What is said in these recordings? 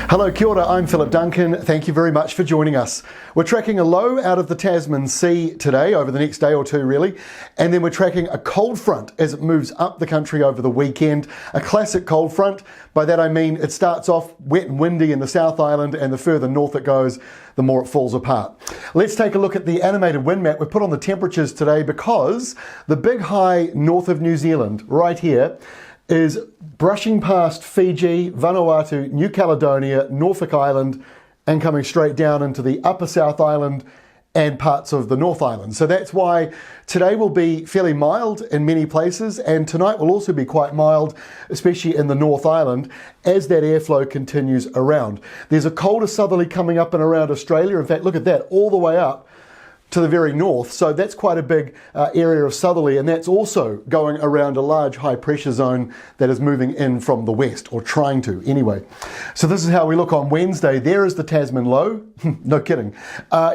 Hello, kia ora, I'm Philip Duncan. Thank you very much for joining us. We're tracking a low out of the Tasman Sea today, over the next day or two really, and then we're tracking a cold front as it moves up the country over the weekend. A classic cold front. By that I mean it starts off wet and windy in the South Island, and the further north it goes, the more it falls apart. Let's take a look at the animated wind map. We've put on the temperatures today because the big high north of New Zealand, right here, is brushing past Fiji, Vanuatu, New Caledonia, Norfolk Island, and coming straight down into the upper South Island and parts of the North Island. So that's why today will be fairly mild in many places, and tonight will also be quite mild, especially in the North Island, as that airflow continues around. There's a colder southerly coming up and around Australia. In fact, look at that, all the way up to the very north. So that's quite a big area of southerly, and that's also going around a large high pressure zone that is moving in from the west, or trying to anyway. So this is how we look on Wednesday. There is the Tasman low. No kidding.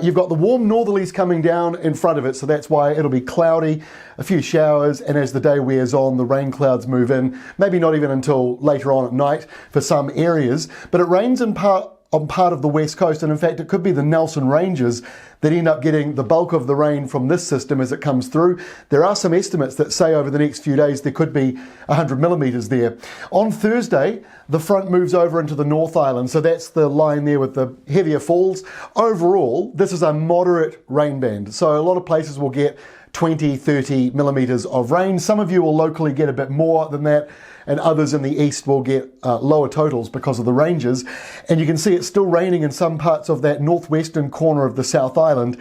You've got the warm northerlies coming down in front of it, so that's why it'll be cloudy, a few showers, and as the day wears on, the rain clouds move in, maybe not even until later on at night for some areas, but it rains on part of the west coast, and in fact it could be the Nelson Ranges that end up getting the bulk of the rain from this system as it comes through. There are some estimates that say over the next few days there could be 100 millimetres there. On Thursday, the front moves over into the North Island, so that's the line there with the heavier falls. Overall, this is a moderate rain band, so a lot of places will get 20, 30 millimetres of rain. Some of you will locally get a bit more than that, and others in the east will get lower totals because of the ranges. And you can see it's still raining in some parts of that northwestern corner of the South Island.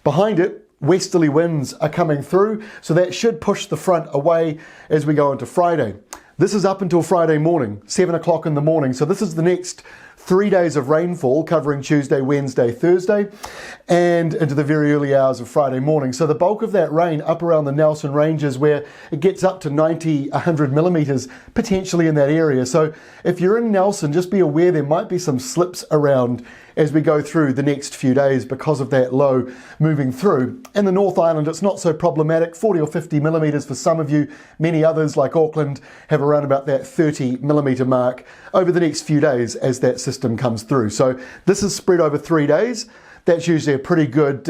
Behind it, westerly winds are coming through, so that should push the front away as we go into Friday. This is up until Friday morning, 7 o'clock in the morning. So this is the next 3 days of rainfall covering Tuesday, Wednesday, Thursday, and into the very early hours of Friday morning. So the bulk of that rain up around the Nelson Ranges, where it gets up to 90, 100 millimetres potentially in that area. So if you're in Nelson, just be aware there might be some slips around as we go through the next few days because of that low moving through. In the North Island, it's not so problematic, 40 or 50 millimetres for some of you. Many others, like Auckland, have around about that 30 millimetre mark over the next few days as that system comes through. So this is spread over 3 days. That's usually a pretty good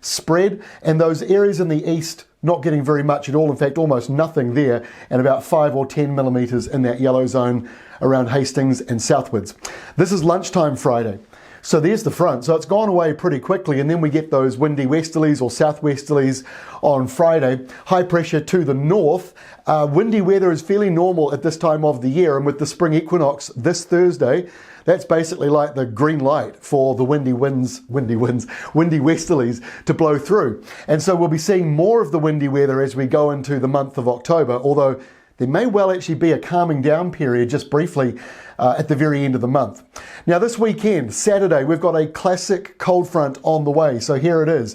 spread, and those areas in the east not getting very much at all, in fact almost nothing there, and about 5 or 10 millimetres in that yellow zone around Hastings and southwards. This is lunchtime Friday. So there's the front. So it's gone away pretty quickly, and then we get those windy westerlies or southwesterlies on Friday. High pressure to the north. Windy weather is fairly normal at this time of the year, and with the spring equinox this Thursday, that's basically like the green light for the windy westerlies to blow through. And so we'll be seeing more of the windy weather as we go into the month of October, although there may well actually be a calming down period just briefly at the very end of the month. Now this weekend, Saturday, we've got a classic cold front on the way. So here it is.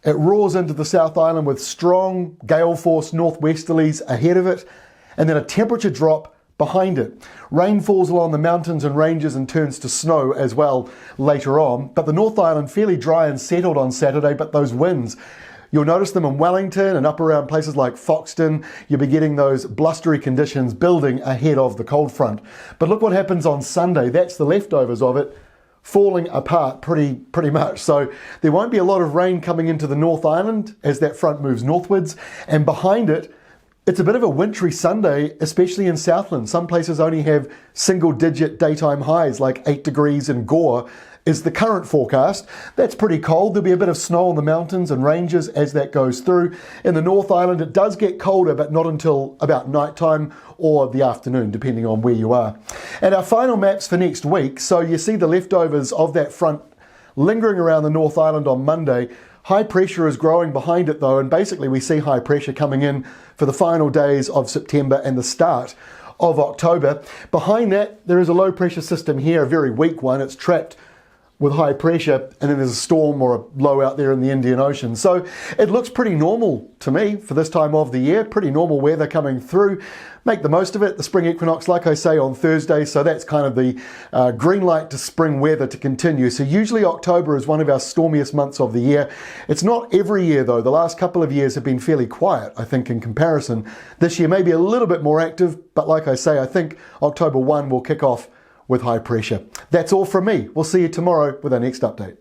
It roars into the South Island with strong gale force northwesterlies ahead of it, and then a temperature drop behind it. Rain falls along the mountains and ranges and turns to snow as well later on. But the North Island fairly dry and settled on Saturday, but those winds, you'll notice them in Wellington and up around places like Foxton. You'll be getting those blustery conditions building ahead of the cold front. But look what happens on Sunday. That's the leftovers of it falling apart pretty much. So there won't be a lot of rain coming into the North Island as that front moves northwards. And behind it, it's a bit of a wintry Sunday, especially in Southland. Some places only have single-digit daytime highs, like 8 degrees in Gore is the current forecast. That's pretty cold. There'll be a bit of snow on the mountains and ranges as that goes through. In the North Island, it does get colder, but not until about nighttime or the afternoon, depending on where you are. And our final maps for next week. So you see the leftovers of that front lingering around the North Island on Monday. High pressure is growing behind it though, and basically we see high pressure coming in for the final days of September and the start of October. Behind that, there is a low pressure system here, a very weak one. It's trapped with high pressure, and then there's a storm or a low out there in the Indian Ocean. So it looks pretty normal to me for this time of the year, pretty normal weather coming through. Make the most of it. The spring equinox, like I say, on Thursday, so that's kind of the green light to spring weather to continue. So usually October is one of our stormiest months of the year. It's not every year though. The last couple of years have been fairly quiet, I think, in comparison. This year may be a little bit more active, but like I say, I think October 1 will kick off with high pressure. That's all from me. We'll see you tomorrow with our next update.